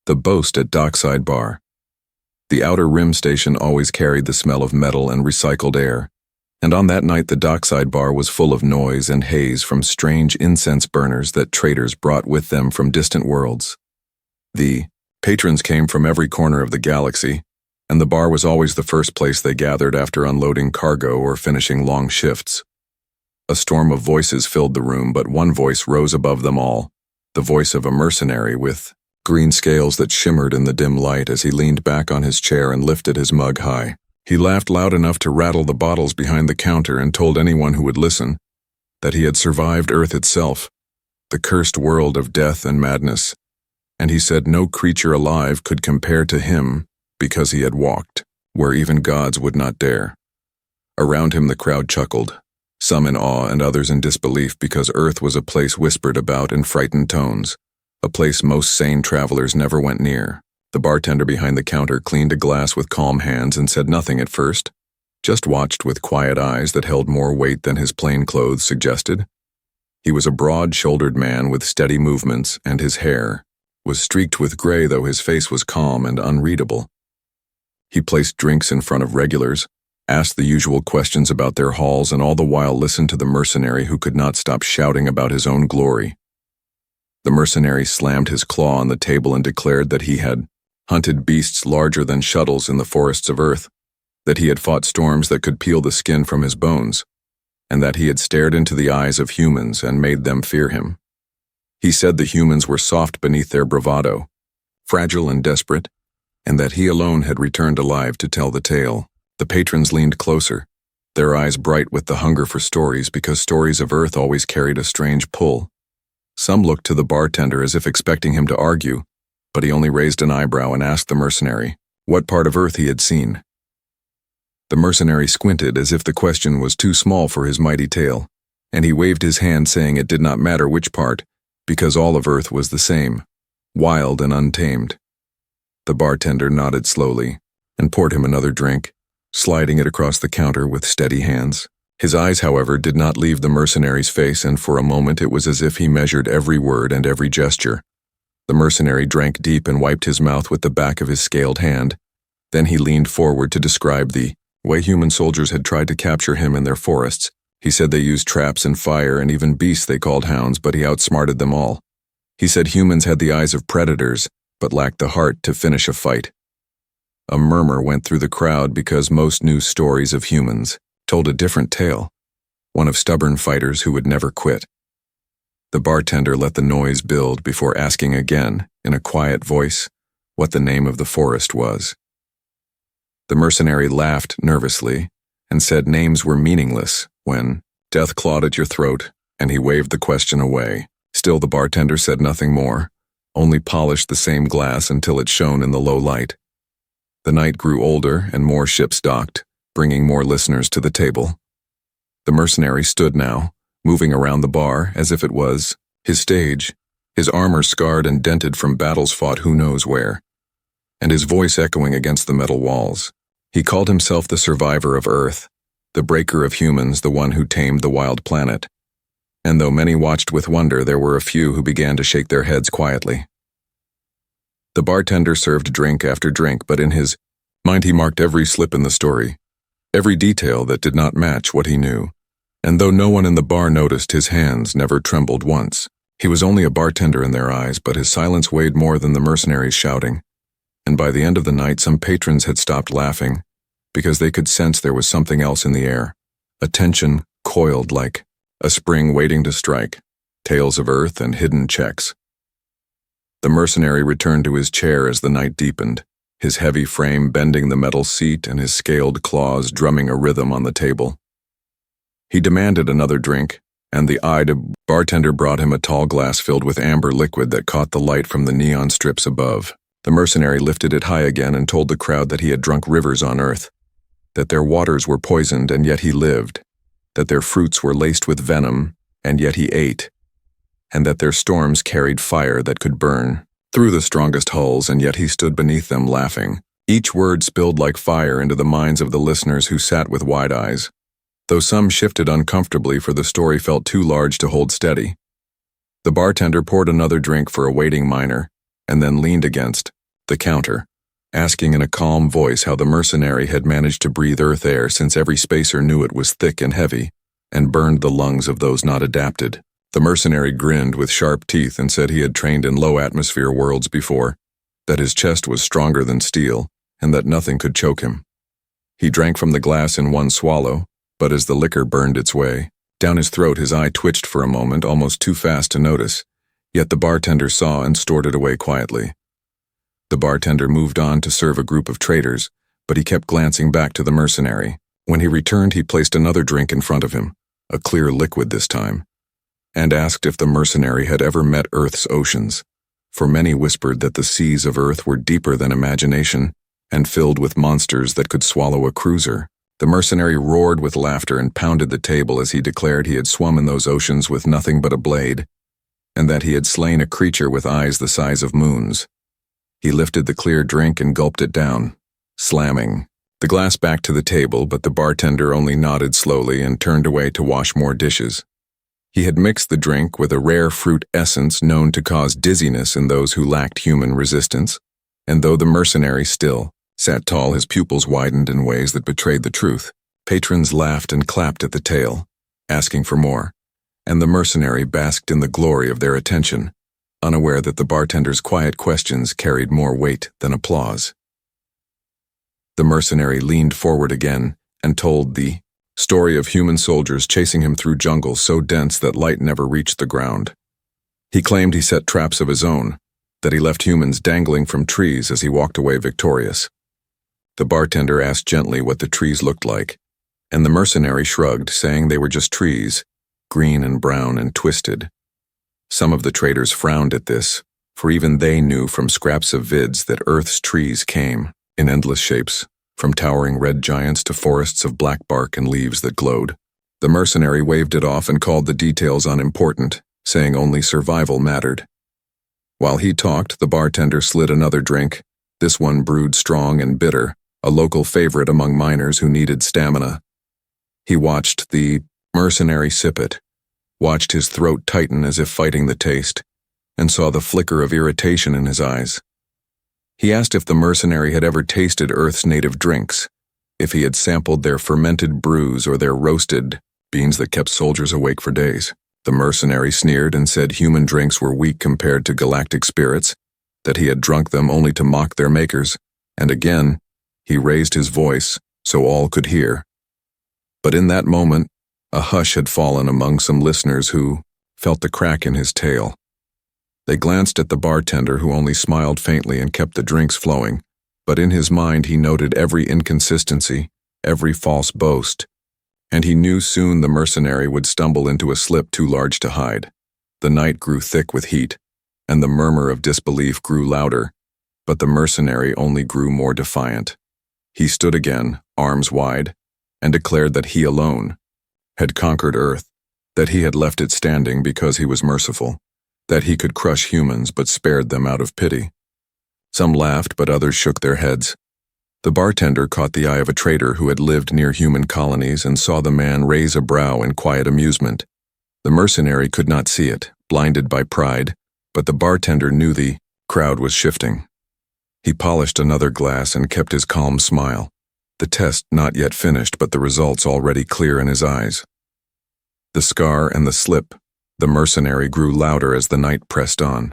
The Boast at Dockside Bar. The outer rim station always carried the smell of metal and recycled air, and on that night the Dockside Bar was full of noise and haze from strange incense burners that traders brought with them from distant worlds. The patrons came from every corner of the galaxy, and the bar was always the first place they gathered after unloading cargo or finishing long shifts. A storm of voices filled the room, but one voice rose above them all, the voice of a mercenary with green scales that shimmered in the dim light as he leaned back on his chair and lifted his mug high. He laughed loud enough to rattle the bottles behind the counter and told anyone who would listen that he had survived Earth itself, the cursed world of death and madness, and he said no creature alive could compare to him because he had walked where even gods would not dare. Around him the crowd chuckled, some in awe and others in disbelief, because Earth was a place whispered about in frightened tones, a place most sane travelers never went near. The bartender behind the counter cleaned a glass with calm hands and said nothing at first, just watched with quiet eyes that held more weight than his plain clothes suggested. He was a broad-shouldered man with steady movements, and his hair was streaked with gray, though his face was calm and unreadable. He placed drinks in front of regulars, asked the usual questions about their hauls, and all the while listened to the mercenary who could not stop shouting about his own glory. The mercenary slammed his claw on the table and declared that he had hunted beasts larger than shuttles in the forests of Earth, that he had fought storms that could peel the skin from his bones, and that he had stared into the eyes of humans and made them fear him. He said the humans were soft beneath their bravado, fragile and desperate, and that he alone had returned alive to tell the tale. The patrons leaned closer, their eyes bright with the hunger for stories, because stories of Earth always carried a strange pull. Some looked to the bartender as if expecting him to argue, but he only raised an eyebrow and asked the mercenary what part of Earth he had seen. The mercenary squinted as if the question was too small for his mighty tale, and he waved his hand saying it did not matter which part, because all of Earth was the same, wild and untamed. The bartender nodded slowly and poured him another drink, sliding it across the counter with steady hands. His eyes, however, did not leave the mercenary's face, and for a moment it was as if he measured every word and every gesture. The mercenary drank deep and wiped his mouth with the back of his scaled hand. Then he leaned forward to describe the way human soldiers had tried to capture him in their forests. He said they used traps and fire and even beasts they called hounds, but he outsmarted them all. He said humans had the eyes of predators, but lacked the heart to finish a fight. A murmur went through the crowd because most new stories of humans told a different tale, one of stubborn fighters who would never quit. The bartender let the noise build before asking again, in a quiet voice, what the name of the forest was. The mercenary laughed nervously and said names were meaningless when death clawed at your throat, and he waved the question away. Still the bartender said nothing more, only polished the same glass until it shone in the low light. The night grew older and more ships docked, bringing more listeners to the table. The mercenary stood now, moving around the bar as if it was his stage, his armor scarred and dented from battles fought who knows where, and his voice echoing against the metal walls. He called himself the survivor of Earth, the breaker of humans, the one who tamed the wild planet. And though many watched with wonder, there were a few who began to shake their heads quietly. The bartender served drink after drink, but in his mind he marked every slip in the story, every detail that did not match what he knew. And though no one in the bar noticed, his hands never trembled once. He was only a bartender in their eyes, but his silence weighed more than the mercenaries' shouting. And by the end of the night, some patrons had stopped laughing, because they could sense there was something else in the air, a tension coiled like a spring waiting to strike, tales of Earth and hidden checks. The mercenary returned to his chair as the night deepened, his heavy frame bending the metal seat and his scaled claws drumming a rhythm on the table. He demanded another drink, and the eyed bartender brought him a tall glass filled with amber liquid that caught the light from the neon strips above. The mercenary lifted it high again and told the crowd that he had drunk rivers on Earth, that their waters were poisoned and yet he lived, that their fruits were laced with venom and yet he ate, and that their storms carried fire that could burn through the strongest hulls, and yet he stood beneath them laughing. Each word spilled like fire into the minds of the listeners who sat with wide eyes, though some shifted uncomfortably, for the story felt too large to hold steady. The bartender poured another drink for a waiting miner, and then leaned against the counter, asking in a calm voice how the mercenary had managed to breathe Earth air since every spacer knew it was thick and heavy and burned the lungs of those not adapted. The mercenary grinned with sharp teeth and said he had trained in low-atmosphere worlds before, that his chest was stronger than steel, and that nothing could choke him. He drank from the glass in one swallow, but as the liquor burned its way down his throat, his eye twitched for a moment, almost too fast to notice, yet the bartender saw and stored it away quietly. The bartender moved on to serve a group of traders, but he kept glancing back to the mercenary. When he returned, he placed another drink in front of him, a clear liquid this time, and asked if the mercenary had ever met Earth's oceans, for many whispered that the seas of Earth were deeper than imagination and filled with monsters that could swallow a cruiser. The mercenary roared with laughter and pounded the table as he declared he had swum in those oceans with nothing but a blade, and that he had slain a creature with eyes the size of moons. He lifted the clear drink and gulped it down, slamming the glass back to the table, but the bartender only nodded slowly and turned away to wash more dishes. He had mixed the drink with a rare fruit essence known to cause dizziness in those who lacked human resistance, and though the mercenary still sat tall, his pupils widened in ways that betrayed the truth. Patrons laughed and clapped at the tale, asking for more, and the mercenary basked in the glory of their attention, unaware that the bartender's quiet questions carried more weight than applause. The mercenary leaned forward again and told the story of human soldiers chasing him through jungles so dense that light never reached the ground. He claimed he set traps of his own, that he left humans dangling from trees as he walked away victorious. The bartender asked gently what the trees looked like, and the mercenary shrugged, saying they were just trees, green and brown and twisted. Some of the traders frowned at this, for even they knew from scraps of vids that Earth's trees came in endless shapes, from towering red giants to forests of black bark and leaves that glowed. The mercenary waved it off and called the details unimportant, saying only survival mattered. While he talked, the bartender slid another drink, this one brewed strong and bitter, a local favorite among miners who needed stamina. He watched the mercenary sip it, watched his throat tighten as if fighting the taste, and saw the flicker of irritation in his eyes. He asked if the mercenary had ever tasted Earth's native drinks, if he had sampled their fermented brews or their roasted beans that kept soldiers awake for days. The mercenary sneered and said human drinks were weak compared to galactic spirits, that he had drunk them only to mock their makers, and again, he raised his voice so all could hear. But in that moment, a hush had fallen among some listeners who felt the crack in his tale. They glanced at the bartender, who only smiled faintly and kept the drinks flowing, but in his mind he noted every inconsistency, every false boast, and he knew soon the mercenary would stumble into a slip too large to hide. The night grew thick with heat, and the murmur of disbelief grew louder, but the mercenary only grew more defiant. He stood again, arms wide, and declared that he alone had conquered Earth, that he had left it standing because he was merciful, that he could crush humans but spared them out of pity. Some laughed, but others shook their heads. The bartender caught the eye of a trader who had lived near human colonies and saw the man raise a brow in quiet amusement. The mercenary could not see it, blinded by pride, but the bartender knew the crowd was shifting. He polished another glass and kept his calm smile, the test not yet finished but the results already clear in his eyes. The scar and the slip, the mercenary grew louder as the night pressed on,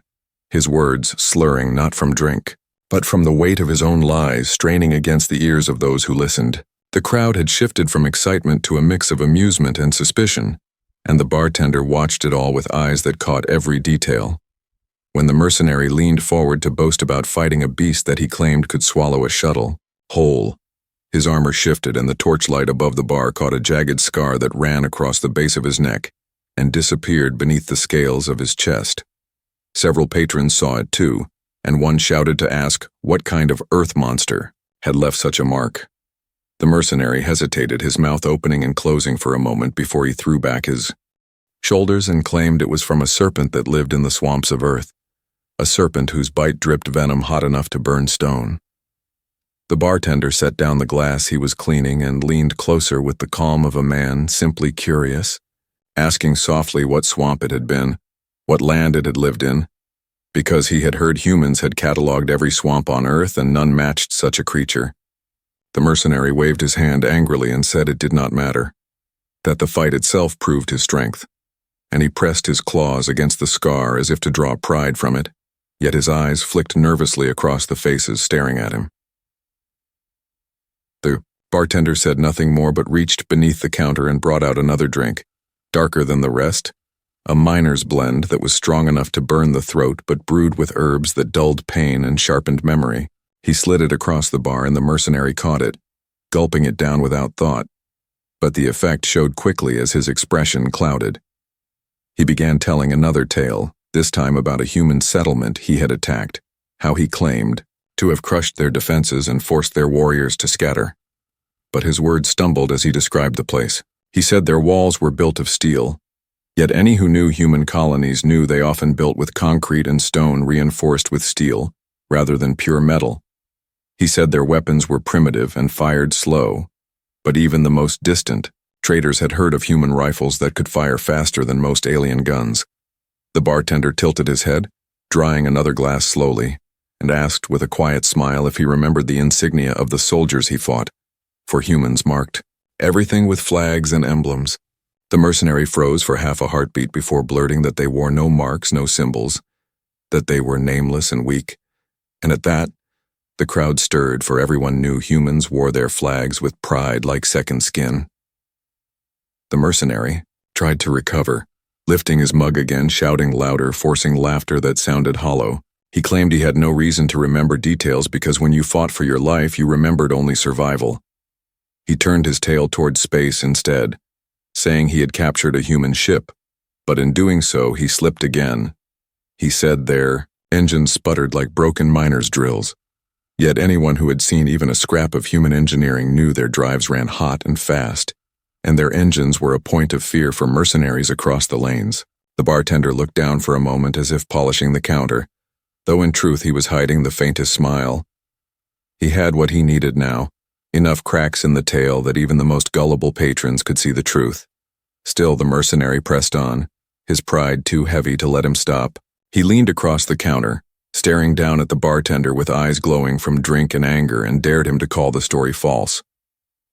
his words slurring not from drink, but from the weight of his own lies straining against the ears of those who listened. The crowd had shifted from excitement to a mix of amusement and suspicion, and the bartender watched it all with eyes that caught every detail. When the mercenary leaned forward to boast about fighting a beast that he claimed could swallow a shuttle, whole, his armor shifted and the torchlight above the bar caught a jagged scar that ran across the base of his neck and disappeared beneath the scales of his chest. Several patrons saw it too, and one shouted to ask what kind of earth monster had left such a mark. The mercenary hesitated, his mouth opening and closing for a moment before he threw back his shoulders and claimed it was from a serpent that lived in the swamps of Earth, a serpent whose bite dripped venom hot enough to burn stone. The bartender set down the glass he was cleaning and leaned closer with the calm of a man simply curious, asking softly what swamp it had been, what land it had lived in, because he had heard humans had cataloged every swamp on Earth and none matched such a creature. The mercenary waved his hand angrily and said it did not matter, that the fight itself proved his strength, and he pressed his claws against the scar as if to draw pride from it, yet his eyes flicked nervously across the faces staring at him. The bartender said nothing more but reached beneath the counter and brought out another drink, darker than the rest, a miner's blend that was strong enough to burn the throat but brewed with herbs that dulled pain and sharpened memory. He slid it across the bar and the mercenary caught it, gulping it down without thought, but the effect showed quickly as his expression clouded. He began telling another tale, this time about a human settlement he had attacked, how he claimed to have crushed their defenses and forced their warriors to scatter. But his words stumbled as he described the place. He said their walls were built of steel, yet any who knew human colonies knew they often built with concrete and stone reinforced with steel, rather than pure metal. He said their weapons were primitive and fired slow, but even the most distant traders had heard of human rifles that could fire faster than most alien guns. The bartender tilted his head, drying another glass slowly, and asked with a quiet smile if he remembered the insignia of the soldiers he fought, for humans marked everything with flags and emblems. The mercenary froze for half a heartbeat before blurting that they wore no marks, no symbols, that they were nameless and weak, and at that, the crowd stirred, for everyone knew humans wore their flags with pride like second skin. The mercenary tried to recover, lifting his mug again, shouting louder, forcing laughter that sounded hollow. He claimed he had no reason to remember details because when you fought for your life, you remembered only survival. He turned his tail toward space instead, saying he had captured a human ship, but in doing so, he slipped again. He said their engines sputtered like broken miners' drills. Yet anyone who had seen even a scrap of human engineering knew their drives ran hot and fast, and their engines were a point of fear for mercenaries across the lanes. The bartender looked down for a moment as if polishing the counter, though in truth he was hiding the faintest smile. He had what he needed now, enough cracks in the tale that even the most gullible patrons could see the truth. Still, the mercenary pressed on, his pride too heavy to let him stop. He leaned across the counter, staring down at the bartender with eyes glowing from drink and anger, and dared him to call the story false.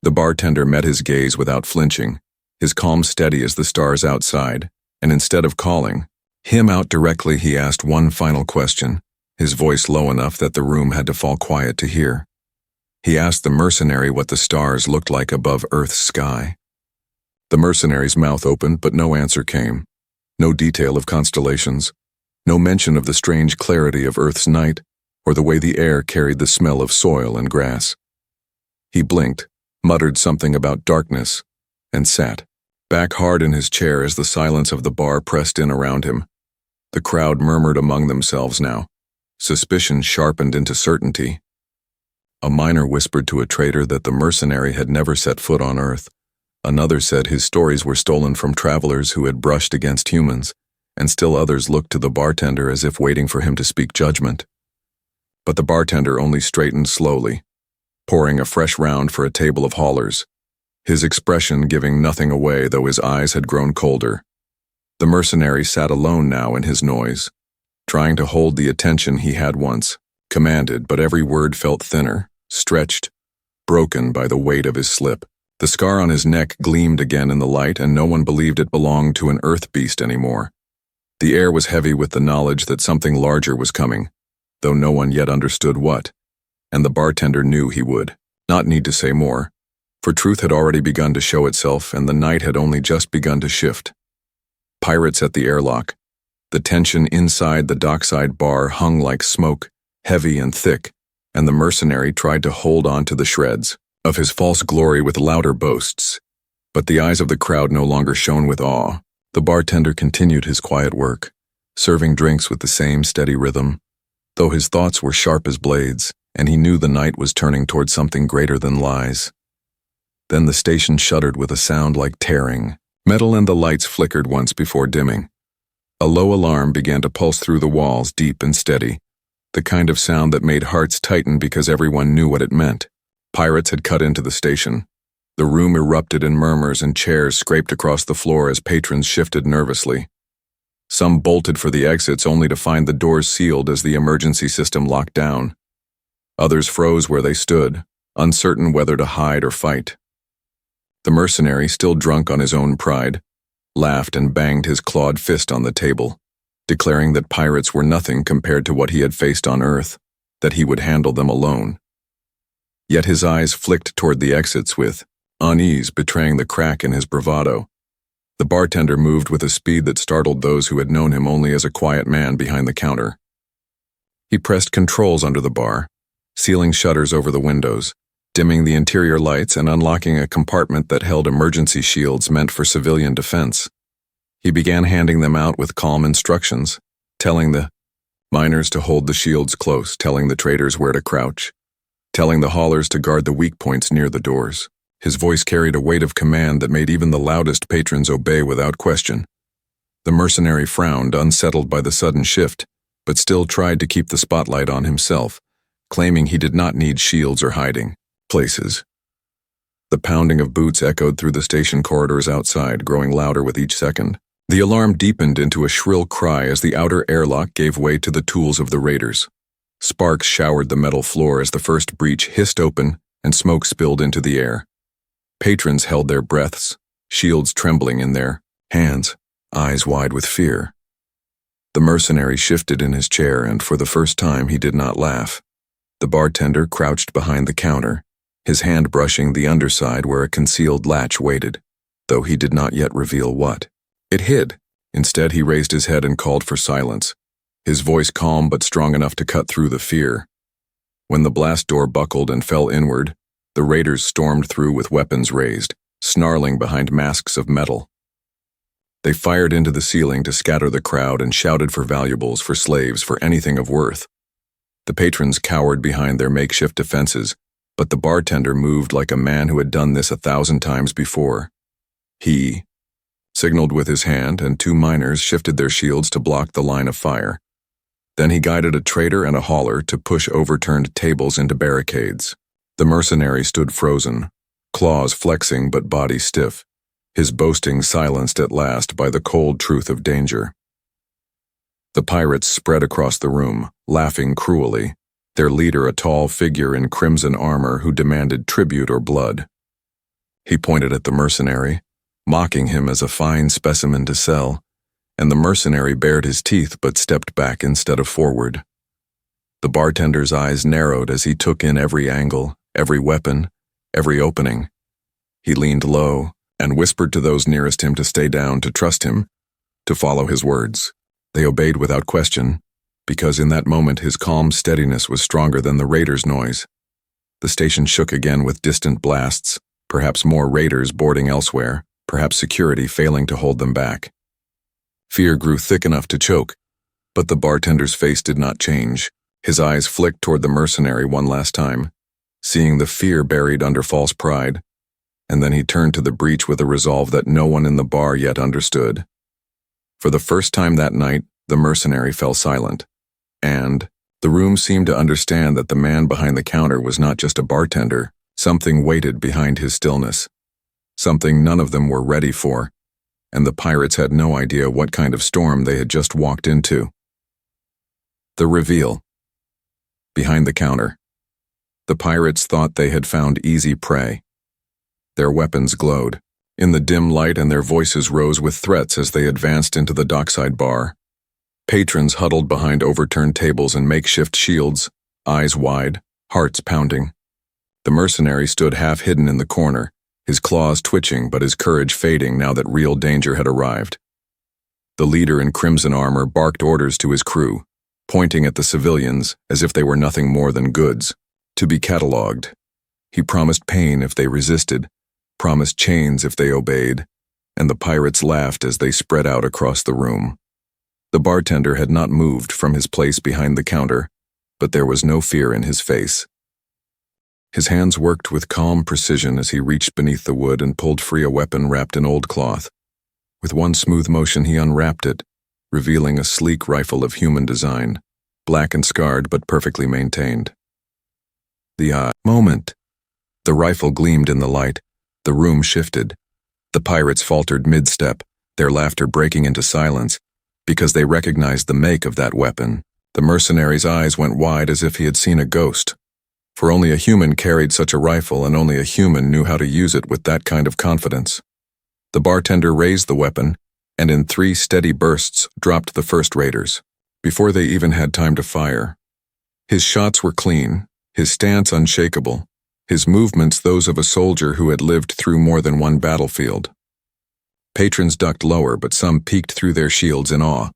The bartender met his gaze without flinching, his calm steady as the stars outside, and instead of calling him out directly, he asked one final question, his voice low enough that the room had to fall quiet to hear. He asked the mercenary what the stars looked like above Earth's sky. The mercenary's mouth opened, but no answer came. No detail of constellations. No mention of the strange clarity of Earth's night, or the way the air carried the smell of soil and grass. He blinked, muttered something about darkness, and sat back hard in his chair as the silence of the bar pressed in around him. The crowd murmured among themselves now. Suspicion sharpened into certainty. A miner whispered to a trader that the mercenary had never set foot on Earth. Another said his stories were stolen from travelers who had brushed against humans, and still others looked to the bartender as if waiting for him to speak judgment. But the bartender only straightened slowly, pouring a fresh round for a table of haulers, his expression giving nothing away, though his eyes had grown colder. The mercenary sat alone now in his noise, trying to hold the attention he had once commanded, but every word felt thinner, stretched, broken by the weight of his slip. The scar on his neck gleamed again in the light, and no one believed it belonged to an earth beast anymore. The air was heavy with the knowledge that something larger was coming, though no one yet understood what, and the bartender knew he would not need to say more, for truth had already begun to show itself and the night had only just begun to shift. Pirates at the airlock. The tension inside the dockside bar hung like smoke, heavy and thick, and the mercenary tried to hold on to the shreds of his false glory with louder boasts. But the eyes of the crowd no longer shone with awe. The bartender continued his quiet work, serving drinks with the same steady rhythm, though his thoughts were sharp as blades, and he knew the night was turning toward something greater than lies. Then the station shuddered with a sound like tearing metal, and the lights flickered once before dimming. A low alarm began to pulse through the walls, deep and steady, the kind of sound that made hearts tighten because everyone knew what it meant. Pirates had cut into the station. The room erupted in murmurs and chairs scraped across the floor as patrons shifted nervously. Some bolted for the exits only to find the doors sealed as the emergency system locked down. Others froze where they stood, uncertain whether to hide or fight. The mercenary, still drunk on his own pride, laughed and banged his clawed fist on the table, declaring that pirates were nothing compared to what he had faced on Earth, that he would handle them alone. Yet his eyes flicked toward the exits with unease betraying the crack in his bravado. The bartender moved with a speed that startled those who had known him only as a quiet man behind the counter. He pressed controls under the bar, sealing shutters over the windows, dimming the interior lights and unlocking a compartment that held emergency shields meant for civilian defense. He began handing them out with calm instructions, telling the miners to hold the shields close, telling the traders where to crouch, telling the haulers to guard the weak points near the doors. His voice carried a weight of command that made even the loudest patrons obey without question. The mercenary frowned, unsettled by the sudden shift, but still tried to keep the spotlight on himself, claiming he did not need shields or hiding places. The pounding of boots echoed through the station corridors outside, growing louder with each second. The alarm deepened into a shrill cry as the outer airlock gave way to the tools of the raiders. Sparks showered the metal floor as the first breach hissed open and smoke spilled into the air. Patrons held their breaths, shields trembling in their hands, eyes wide with fear. The mercenary shifted in his chair, and for the first time he did not laugh. The bartender crouched behind the counter, his hand brushing the underside where a concealed latch waited, though he did not yet reveal what. It hid. Instead, he raised his head and called for silence, his voice calm but strong enough to cut through the fear. When the blast door buckled and fell inward, the raiders stormed through with weapons raised, snarling behind masks of metal. They fired into the ceiling to scatter the crowd and shouted for valuables, for slaves, for anything of worth. The patrons cowered behind their makeshift defenses, but the bartender moved like a man who had done this 1,000 times before. He signaled with his hand, and 2 miners shifted their shields to block the line of fire. Then he guided a trader and a hauler to push overturned tables into barricades. The mercenary stood frozen, claws flexing but body stiff, his boasting silenced at last by the cold truth of danger. The pirates spread across the room, laughing cruelly, their leader a tall figure in crimson armor who demanded tribute or blood. He pointed at the mercenary, mocking him as a fine specimen to sell, and the mercenary bared his teeth but stepped back instead of forward. The bartender's eyes narrowed as he took in every angle, every weapon, every opening. He leaned low and whispered to those nearest him to stay down, to trust him, to follow his words. They obeyed without question, because in that moment his calm steadiness was stronger than the raiders' noise. The station shook again with distant blasts, perhaps more raiders boarding elsewhere, perhaps security failing to hold them back. Fear grew thick enough to choke, but the bartender's face did not change. His eyes flicked toward the mercenary one last time, seeing the fear buried under false pride, and then he turned to the breach with a resolve that no one in the bar yet understood. For the first time that night, the mercenary fell silent, and the room seemed to understand that the man behind the counter was not just a bartender. Something waited behind his stillness, something none of them were ready for, and the pirates had no idea what kind of storm they had just walked into. The reveal. Behind the counter, the pirates thought they had found easy prey. Their weapons glowed in the dim light, and their voices rose with threats as they advanced into the dockside bar. Patrons huddled behind overturned tables and makeshift shields, eyes wide, hearts pounding. The mercenary stood half hidden in the corner, his claws twitching but his courage fading now that real danger had arrived. The leader in crimson armor barked orders to his crew, pointing at the civilians as if they were nothing more than goods, to be catalogued. He promised pain if they resisted, promised chains if they obeyed, and the pirates laughed as they spread out across the room. The bartender had not moved from his place behind the counter, but there was no fear in his face. His hands worked with calm precision as he reached beneath the wood and pulled free a weapon wrapped in old cloth. With one smooth motion he unwrapped it, revealing a sleek rifle of human design, black and scarred but perfectly maintained. The moment. The rifle gleamed in the light. The room shifted. The pirates faltered mid-step, their laughter breaking into silence, because they recognized the make of that weapon. The mercenary's eyes went wide as if he had seen a ghost. For only a human carried such a rifle, and only a human knew how to use it with that kind of confidence. The bartender raised the weapon, and in 3 steady bursts dropped the first raiders, before they even had time to fire. His shots were clean, his stance unshakable, his movements those of a soldier who had lived through more than one battlefield. Patrons ducked lower, but some peeked through their shields in awe,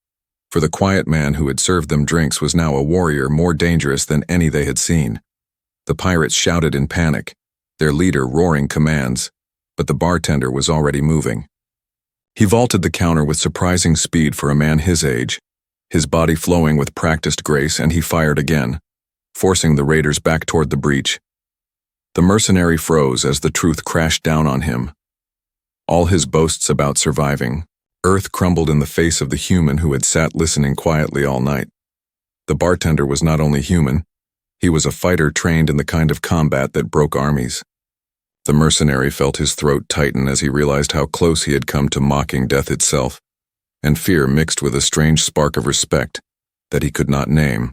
for the quiet man who had served them drinks was now a warrior more dangerous than any they had seen. The pirates shouted in panic, their leader roaring commands, but the bartender was already moving. He vaulted the counter with surprising speed for a man his age, his body flowing with practiced grace, and he fired again, forcing the raiders back toward the breach. The mercenary froze as the truth crashed down on him. All his boasts about surviving, earth crumbled in the face of the human who had sat listening quietly all night. The bartender was not only human, he was a fighter trained in the kind of combat that broke armies. The mercenary felt his throat tighten as he realized how close he had come to mocking death itself, and fear mixed with a strange spark of respect that he could not name.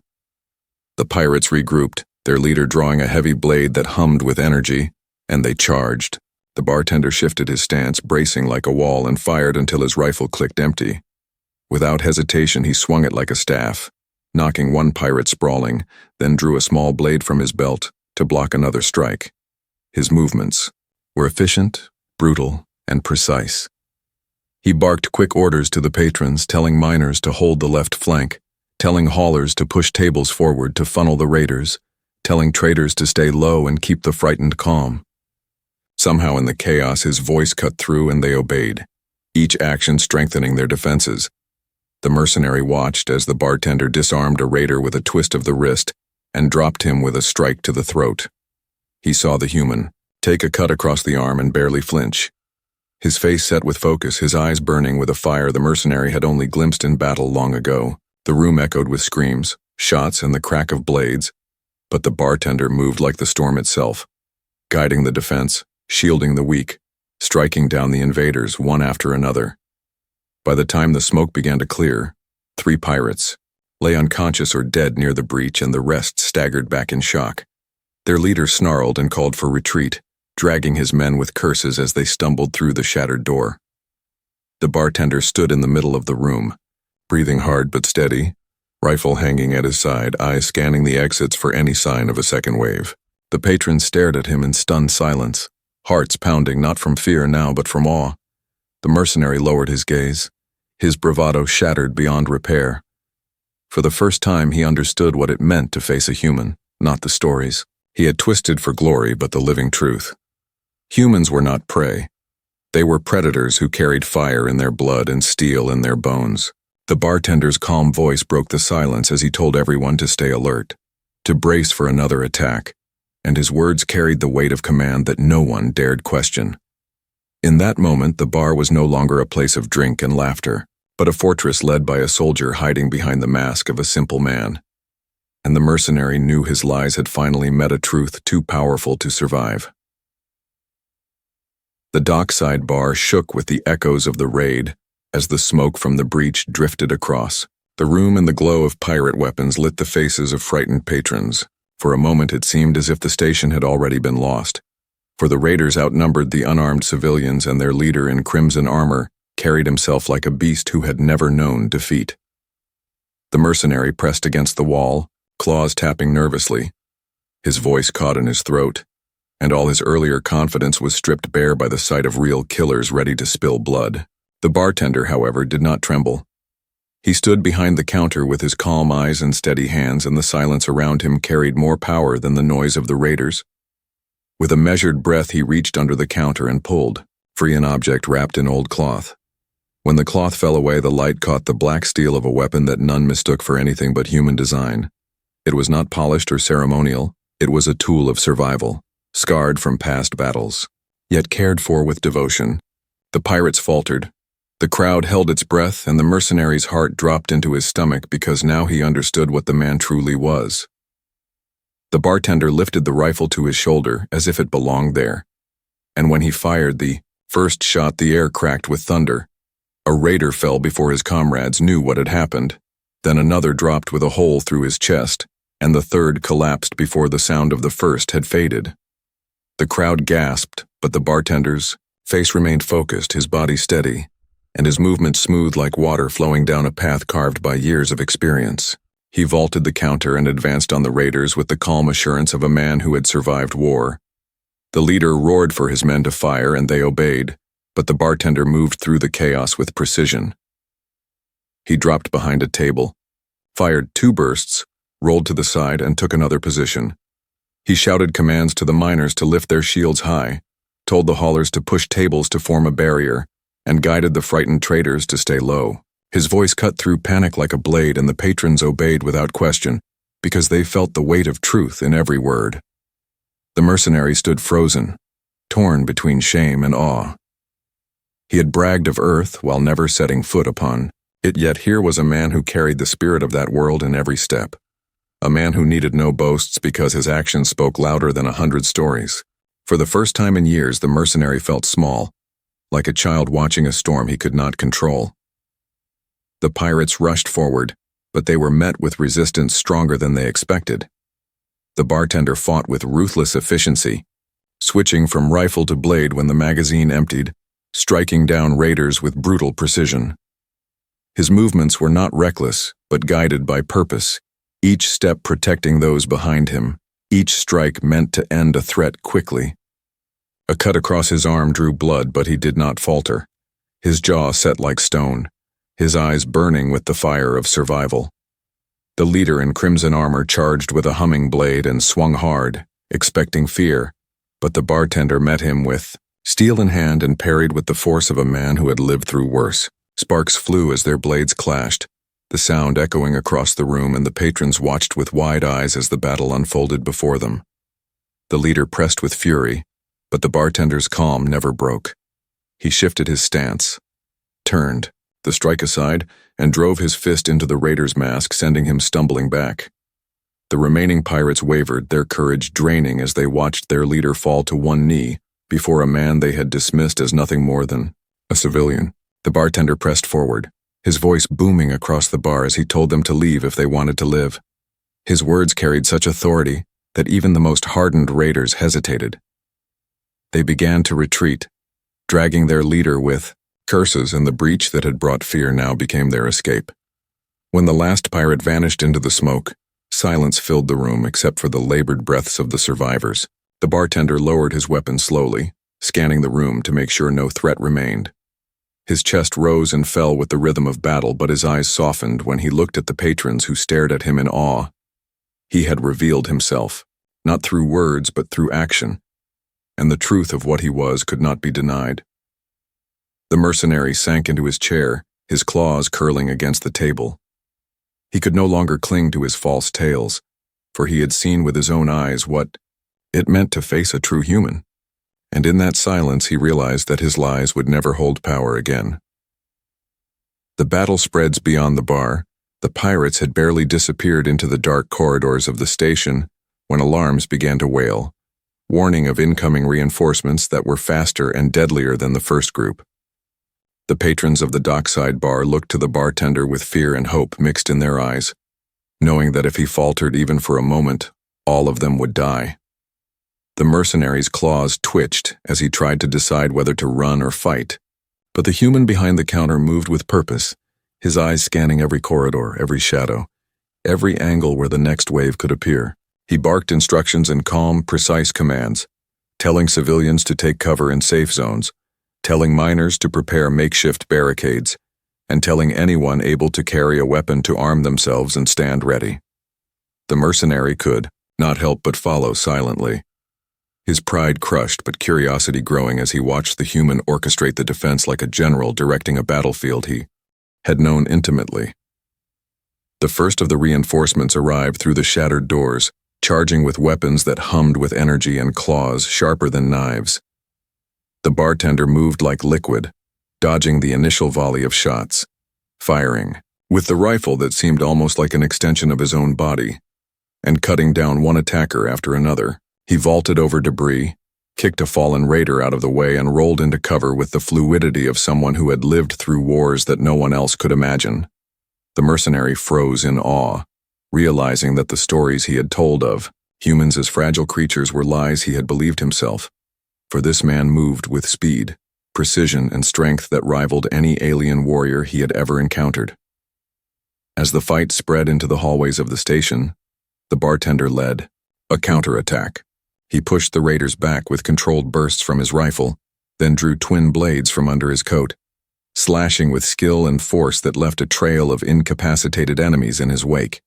The pirates regrouped, their leader drawing a heavy blade that hummed with energy, and they charged. The bartender shifted his stance, bracing like a wall, and fired until his rifle clicked empty. Without hesitation, he swung it like a staff, knocking one pirate sprawling, then drew a small blade from his belt to block another strike. His movements were efficient, brutal, and precise. He barked quick orders to the patrons, telling miners to hold the left flank, telling haulers to push tables forward to funnel the raiders, telling traders to stay low and keep the frightened calm. Somehow in the chaos his voice cut through and they obeyed, each action strengthening their defenses. The mercenary watched as the bartender disarmed a raider with a twist of the wrist and dropped him with a strike to the throat. He saw the human take a cut across the arm and barely flinch. His face set with focus, his eyes burning with a fire the mercenary had only glimpsed in battle long ago. The room echoed with screams, shots, and the crack of blades, but the bartender moved like the storm itself, guiding the defense, shielding the weak, striking down the invaders one after another. By the time the smoke began to clear, 3 pirates lay unconscious or dead near the breach, and the rest staggered back in shock. Their leader snarled and called for retreat, dragging his men with curses as they stumbled through the shattered door. The bartender stood in the middle of the room, breathing hard but steady, rifle hanging at his side, eyes scanning the exits for any sign of a second wave. The patrons stared at him in stunned silence, hearts pounding not from fear now but from awe. The mercenary lowered his gaze, his bravado shattered beyond repair. For the first time he understood what it meant to face a human, not the stories he had twisted for glory, but the living truth. Humans were not prey. They were predators who carried fire in their blood and steel in their bones. The bartender's calm voice broke the silence as he told everyone to stay alert, to brace for another attack, and his words carried the weight of command that no one dared question. In that moment, the bar was no longer a place of drink and laughter, but a fortress led by a soldier hiding behind the mask of a simple man. And the mercenary knew his lies had finally met a truth too powerful to survive. The dockside bar shook with the echoes of the raid as the smoke from the breach drifted across. The room and the glow of pirate weapons lit the faces of frightened patrons. For a moment it seemed as if the station had already been lost, for the raiders outnumbered the unarmed civilians, and their leader in crimson armor carried himself like a beast who had never known defeat. The mercenary pressed against the wall, claws tapping nervously. His voice caught in his throat, and all his earlier confidence was stripped bare by the sight of real killers ready to spill blood. The bartender, however, did not tremble. He stood behind the counter with his calm eyes and steady hands, and the silence around him carried more power than the noise of the raiders. With a measured breath he reached under the counter and pulled, free an object wrapped in old cloth. When the cloth fell away, the light caught the black steel of a weapon that none mistook for anything but human design. It was not polished or ceremonial, it was a tool of survival, scarred from past battles, yet cared for with devotion. The pirates faltered. The crowd held its breath, and the mercenary's heart dropped into his stomach because now he understood what the man truly was. The bartender lifted the rifle to his shoulder as if it belonged there, and when he fired the first shot, the air cracked with thunder. A raider fell before his comrades knew what had happened. Then another dropped with a hole through his chest, and the third collapsed before the sound of the first had faded. The crowd gasped, but the bartender's face remained focused, his body steady, and his movement smooth like water flowing down a path carved by years of experience. He vaulted the counter and advanced on the raiders with the calm assurance of a man who had survived war. The leader roared for his men to fire, and they obeyed, but the bartender moved through the chaos with precision. He dropped behind a table, fired 2 bursts, rolled to the side, and took another position. He shouted commands to the miners to lift their shields high, told the haulers to push tables to form a barrier, and guided the frightened traders to stay low. His voice cut through panic like a blade, and the patrons obeyed without question, because they felt the weight of truth in every word. The mercenary stood frozen, torn between shame and awe. He had bragged of Earth while never setting foot upon it, yet here was a man who carried the spirit of that world in every step. A man who needed no boasts because his actions spoke louder than 100 stories. For the first time in years, the mercenary felt small, like a child watching a storm he could not control. The pirates rushed forward, but they were met with resistance stronger than they expected. The bartender fought with ruthless efficiency, switching from rifle to blade when the magazine emptied, striking down raiders with brutal precision. His movements were not reckless, but guided by purpose, each step protecting those behind him, each strike meant to end a threat quickly. A cut across his arm drew blood, but he did not falter, his jaw set like stone, his eyes burning with the fire of survival. The leader in crimson armor charged with a humming blade and swung hard, expecting fear, but the bartender met him with steel in hand and parried with the force of a man who had lived through worse. Sparks flew as their blades clashed, the sound echoing across the room, and the patrons watched with wide eyes as the battle unfolded before them. The leader pressed with fury, but the bartender's calm never broke. He shifted his stance, turned, the strike aside, and drove his fist into the raider's mask, sending him stumbling back. The remaining pirates wavered, their courage draining as they watched their leader fall to one knee before a man they had dismissed as nothing more than a civilian. The bartender pressed forward, his voice booming across the bar as he told them to leave if they wanted to live. His words carried such authority that even the most hardened raiders hesitated. They began to retreat, dragging their leader with curses, and the breach that had brought fear now became their escape. When the last pirate vanished into the smoke, silence filled the room except for the labored breaths of the survivors. The bartender lowered his weapon slowly, scanning the room to make sure no threat remained. His chest rose and fell with the rhythm of battle, but his eyes softened when he looked at the patrons who stared at him in awe. He had revealed himself, not through words but through action, and the truth of what he was could not be denied. The mercenary sank into his chair, his claws curling against the table. He could no longer cling to his false tales, for he had seen with his own eyes what it meant to face a true human. And in that silence he realized that his lies would never hold power again. The battle spreads beyond the bar. The pirates had barely disappeared into the dark corridors of the station when alarms began to wail, warning of incoming reinforcements that were faster and deadlier than the first group. The patrons of the dockside bar looked to the bartender with fear and hope mixed in their eyes, knowing that if he faltered even for a moment, all of them would die. The mercenary's claws twitched as he tried to decide whether to run or fight, but the human behind the counter moved with purpose, his eyes scanning every corridor, every shadow, every angle where the next wave could appear. He barked instructions in calm, precise commands, telling civilians to take cover in safe zones, telling miners to prepare makeshift barricades, and telling anyone able to carry a weapon to arm themselves and stand ready. The mercenary could not help but follow silently, his pride crushed but curiosity growing as he watched the human orchestrate the defense like a general directing a battlefield he had known intimately. The first of the reinforcements arrived through the shattered doors, charging with weapons that hummed with energy and claws sharper than knives. The bartender moved like liquid, dodging the initial volley of shots, firing with the rifle that seemed almost like an extension of his own body, and cutting down one attacker after another. He vaulted over debris, kicked a fallen raider out of the way and rolled into cover with the fluidity of someone who had lived through wars that no one else could imagine. The mercenary froze in awe, realizing that the stories he had told of humans as fragile creatures were lies he had believed himself. For this man moved with speed, precision, and strength that rivaled any alien warrior he had ever encountered. As the fight spread into the hallways of the station, the bartender led a counterattack. He pushed the raiders back with controlled bursts from his rifle, then drew twin blades from under his coat, slashing with skill and force that left a trail of incapacitated enemies in his wake.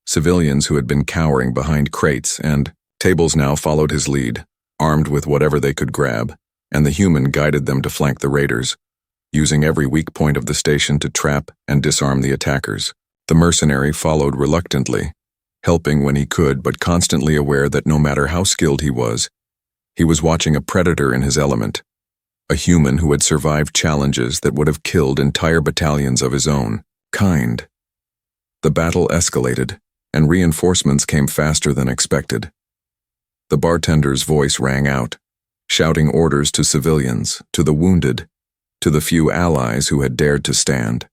Civilians who had been cowering behind crates and tables now followed his lead, armed with whatever they could grab, and the human guided them to flank the raiders, using every weak point of the station to trap and disarm the attackers. The mercenary followed reluctantly, helping when he could but constantly aware that no matter how skilled he was watching a predator in his element, a human who had survived challenges that would have killed entire battalions of his own kind. The battle escalated, and reinforcements came faster than expected. The bartender's voice rang out, shouting orders to civilians, to the wounded, to the few allies who had dared to stand.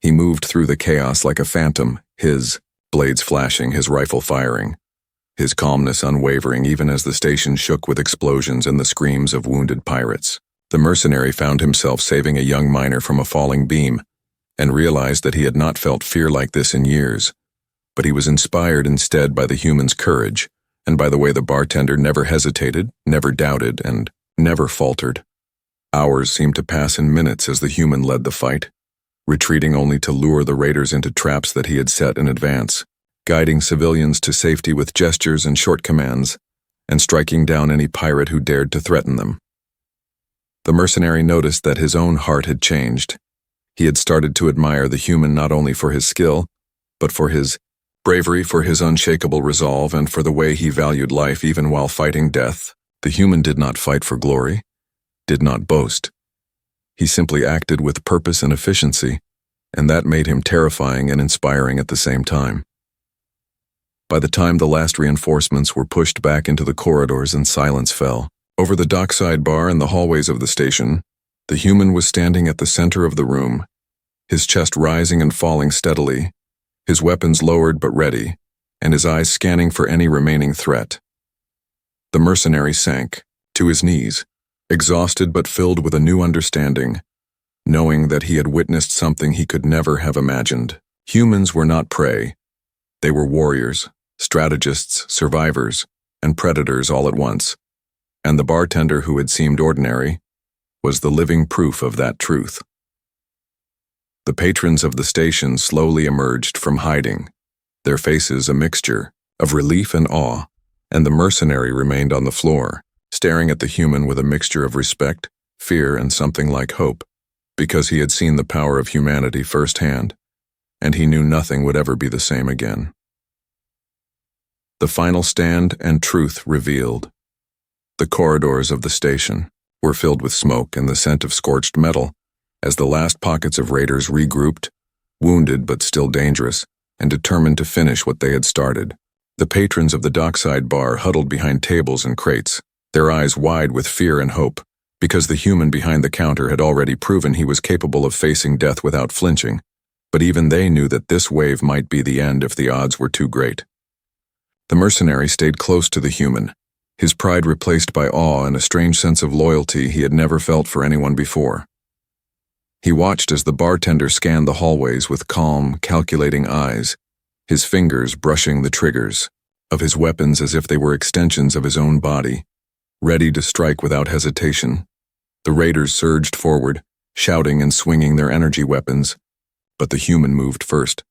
He moved through the chaos like a phantom, his blades flashing, his rifle firing, his calmness unwavering even as the station shook with explosions and the screams of wounded pirates. The mercenary found himself saving a young miner from a falling beam, and realized that he had not felt fear like this in years, but he was inspired instead by the human's courage, and by the way the bartender never hesitated, never doubted, and never faltered. Hours seemed to pass in minutes as the human led the fight, retreating only to lure the raiders into traps that he had set in advance, guiding civilians to safety with gestures and short commands, and striking down any pirate who dared to threaten them. The mercenary noticed that his own heart had changed. He had started to admire the human not only for his skill, but for his bravery, for his unshakable resolve, and for the way he valued life even while fighting death. The human did not fight for glory, did not boast. He simply acted with purpose and efficiency, and that made him terrifying and inspiring at the same time. By the time the last reinforcements were pushed back into the corridors and silence fell over the dockside bar and the hallways of the station, the human was standing at the center of the room, his chest rising and falling steadily, his weapons lowered but ready, and his eyes scanning for any remaining threat. The mercenary sank to his knees, exhausted but filled with a new understanding, knowing that he had witnessed something he could never have imagined. Humans were not prey. They were warriors, strategists, survivors, and predators all at once, and the bartender who had seemed ordinary was the living proof of that truth. The patrons of the station slowly emerged from hiding, their faces a mixture of relief and awe, and the mercenary remained on the floor, staring at the human with a mixture of respect, fear, and something like hope, because he had seen the power of humanity firsthand, and he knew nothing would ever be the same again. The final stand and truth revealed. The corridors of the station were filled with smoke and the scent of scorched metal, as the last pockets of raiders regrouped, wounded but still dangerous, and determined to finish what they had started. The patrons of the dockside bar huddled behind tables and crates, their eyes wide with fear and hope, because the human behind the counter had already proven he was capable of facing death without flinching, but even they knew that this wave might be the end if the odds were too great. The mercenary stayed close to the human, his pride replaced by awe and a strange sense of loyalty he had never felt for anyone before. He watched as the bartender scanned the hallways with calm, calculating eyes, his fingers brushing the triggers of his weapons as if they were extensions of his own body, ready to strike without hesitation. The raiders surged forward, shouting and swinging their energy weapons, but the human moved first,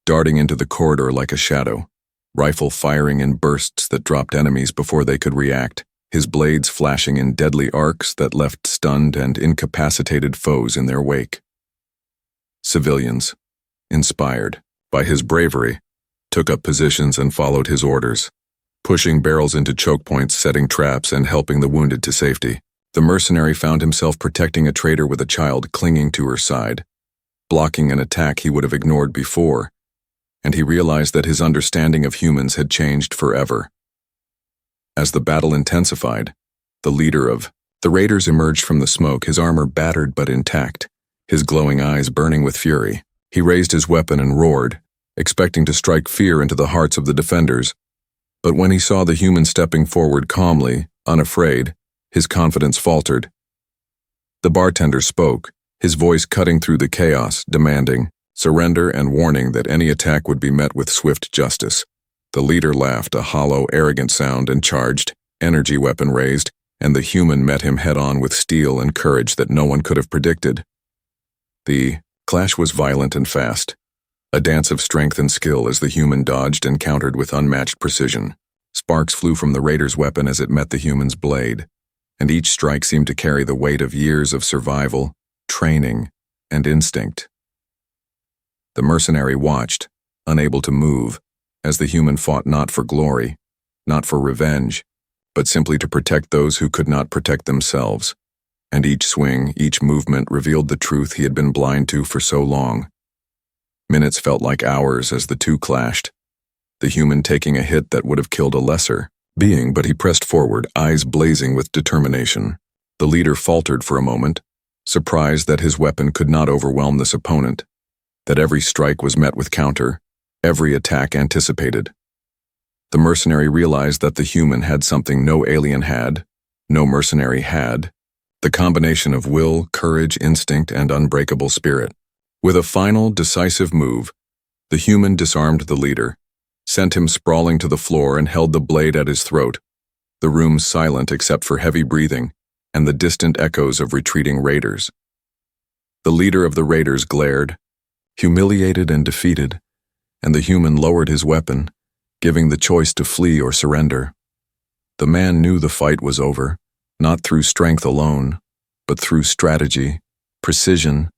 darting into the corridor like a shadow, rifle firing in bursts that dropped enemies before they could react, his blades flashing in deadly arcs that left stunned and incapacitated foes in their wake. Civilians, inspired by his bravery, took up positions and followed his orders, pushing barrels into choke points, setting traps, and helping the wounded to safety. The mercenary found himself protecting a traitor with a child clinging to her side, blocking an attack he would have ignored before, and he realized that his understanding of humans had changed forever. As the battle intensified, the leader of the raiders, emerged from the smoke, his armor battered but intact, his glowing eyes burning with fury. He raised his weapon and roared, expecting to strike fear into the hearts of the defenders. But when he saw the human stepping forward calmly, unafraid, his confidence faltered. The bartender spoke, his voice cutting through the chaos, demanding surrender and warning that any attack would be met with swift justice. The leader laughed, a hollow, arrogant sound, and charged, energy weapon raised, and the human met him head-on with steel and courage that no one could have predicted. The clash was violent and fast, a dance of strength and skill as the human dodged and countered with unmatched precision. Sparks flew from the raider's weapon as it met the human's blade, and each strike seemed to carry the weight of years of survival, training, and instinct. The mercenary watched, unable to move, as the human fought not for glory, not for revenge, but simply to protect those who could not protect themselves. And each swing, each movement revealed the truth he had been blind to for so long. Minutes felt like hours as the two clashed, the human taking a hit that would have killed a lesser being, but he pressed forward, eyes blazing with determination. The leader faltered for a moment, surprised that his weapon could not overwhelm this opponent, that every strike was met with counter, every attack anticipated. The mercenary realized that the human had something no alien had, no mercenary had, the combination of will, courage, instinct, and unbreakable spirit. With a final, decisive move, the human disarmed the leader, sent him sprawling to the floor, and held the blade at his throat, the room silent except for heavy breathing and the distant echoes of retreating raiders. The leader of the raiders glared, humiliated and defeated, and the human lowered his weapon, giving the choice to flee or surrender. The man knew the fight was over, not through strength alone, but through strategy, precision,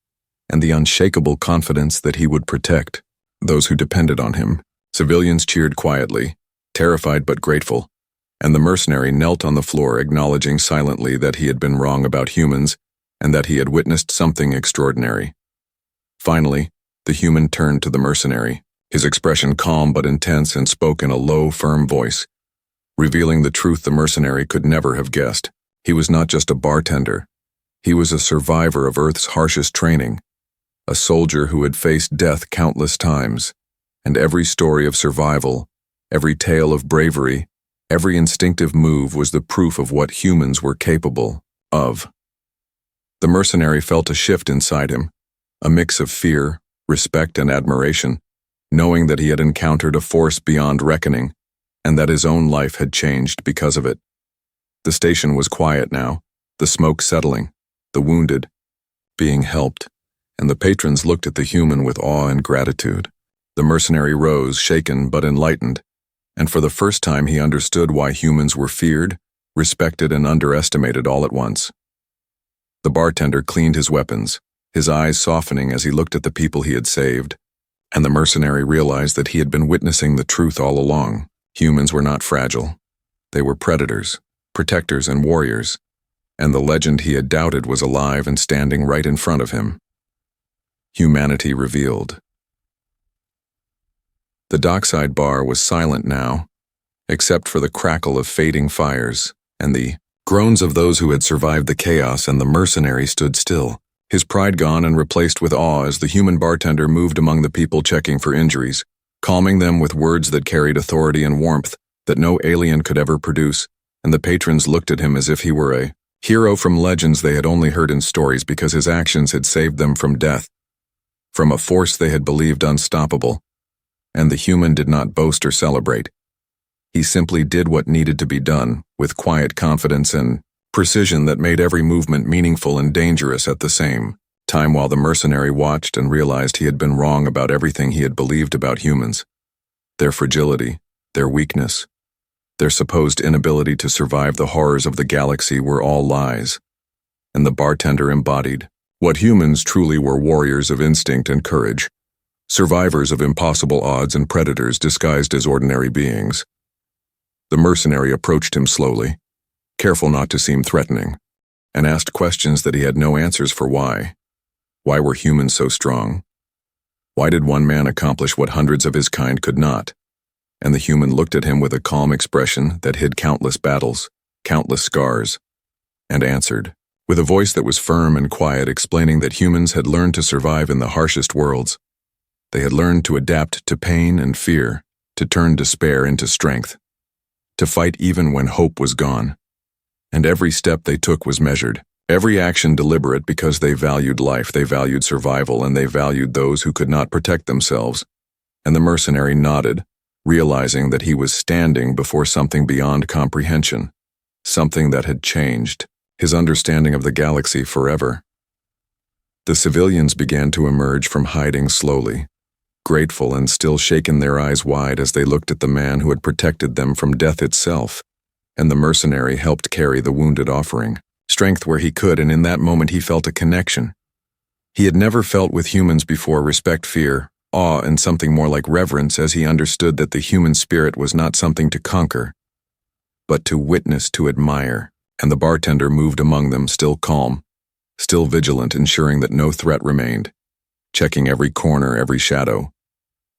and the unshakable confidence that he would protect those who depended on him. Civilians cheered quietly, terrified but grateful, and the mercenary knelt on the floor, acknowledging silently that he had been wrong about humans and that he had witnessed something extraordinary. Finally, the human turned to the mercenary, his expression calm but intense, and spoke in a low, firm voice, revealing the truth the mercenary could never have guessed. He was not just a bartender. He was a survivor of Earth's harshest training, a soldier who had faced death countless times, and every story of survival, every tale of bravery, every instinctive move was the proof of what humans were capable of. The mercenary felt a shift inside him, a mix of fear, respect, and admiration, knowing that he had encountered a force beyond reckoning, and that his own life had changed because of it. The station was quiet now, the smoke settling, the wounded being helped, and the patrons looked at the human with awe and gratitude. The mercenary rose, shaken but enlightened, and for the first time he understood why humans were feared, respected, and underestimated all at once. The bartender cleaned his weapons, his eyes softening as he looked at the people he had saved, and the mercenary realized that he had been witnessing the truth all along. Humans were not fragile. They were predators, protectors, and warriors, and the legend he had doubted was alive and standing right in front of him. Humanity revealed. The dockside bar was silent now, except for the crackle of fading fires and the groans of those who had survived the chaos, and the mercenary stood still, his pride gone and replaced with awe as the human bartender moved among the people checking for injuries, calming them with words that carried authority and warmth that no alien could ever produce, and the patrons looked at him as if he were a hero from legends they had only heard in stories, because his actions had saved them from death, from a force they had believed unstoppable. And the human did not boast or celebrate. He simply did what needed to be done, with quiet confidence and precision that made every movement meaningful and dangerous at the same time, while the mercenary watched and realized he had been wrong about everything he had believed about humans. Their fragility, their weakness, their supposed inability to survive the horrors of the galaxy were all lies, and the bartender embodied what humans truly were: warriors of instinct and courage, survivors of impossible odds, and predators disguised as ordinary beings. The mercenary approached him slowly, careful not to seem threatening, and asked questions that he had no answers for. Why? Why were humans so strong? Why did one man accomplish what hundreds of his kind could not? And the human looked at him with a calm expression that hid countless battles, countless scars, and answered, with a voice that was firm and quiet, explaining that humans had learned to survive in the harshest worlds. They had learned to adapt to pain and fear, to turn despair into strength, to fight even when hope was gone. And every step they took was measured, every action deliberate, because they valued life, they valued survival, and they valued those who could not protect themselves. And the mercenary nodded, realizing that he was standing before something beyond comprehension, something that had changed his understanding of the galaxy forever. The civilians began to emerge from hiding slowly, grateful and still shaken, their eyes wide as they looked at the man who had protected them from death itself. And the mercenary helped carry the wounded, offering strength where he could, and in that moment he felt a connection he had never felt with humans before: respect, fear, awe, and something more like reverence, as he understood that the human spirit was not something to conquer, but to witness, to admire. And the bartender moved among them, still calm, still vigilant, ensuring that no threat remained, checking every corner, every shadow,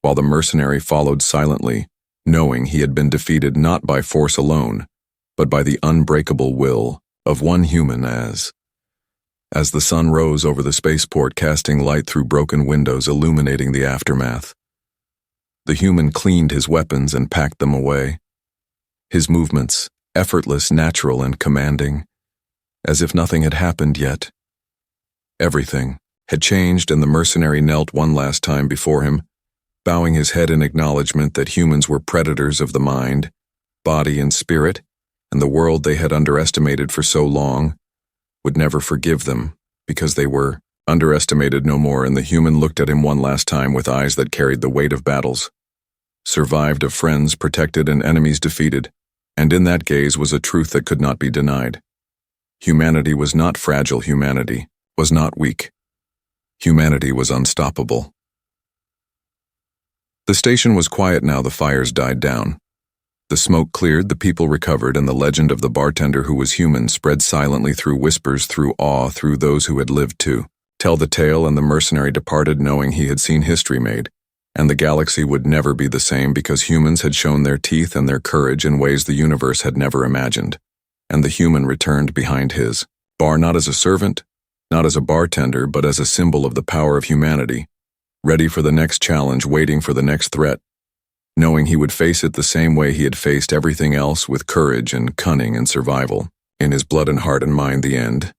while the mercenary followed silently, knowing he had been defeated not by force alone, but by the unbreakable will of one human. As the sun rose over the spaceport, casting light through broken windows, illuminating the aftermath, the human cleaned his weapons and packed them away, his movements effortless, natural, and commanding, as if nothing had happened yet. Everything had changed, and the mercenary knelt one last time before him, bowing his head in acknowledgement that humans were predators of the mind, body, and spirit, and the world they had underestimated for so long would never forgive them, because they were underestimated no more. And the human looked at him one last time with eyes that carried the weight of battles, survived of friends protected and enemies defeated, and in that gaze was a truth that could not be denied. Humanity was not fragile, humanity was not weak. Humanity was unstoppable. The station was quiet now. The fires died down. The smoke cleared, the people recovered, and the legend of the bartender who was human spread silently through whispers, through awe, through those who had lived to tell the tale. And the mercenary departed knowing he had seen history made, and the galaxy would never be the same, because humans had shown their teeth and their courage in ways the universe had never imagined. And the human returned behind his bar, not as a servant, not as a bartender, but as a symbol of the power of humanity, ready for the next challenge, waiting for the next threat, knowing he would face it the same way he had faced everything else, with courage and cunning and survival in his blood and heart and mind. The end.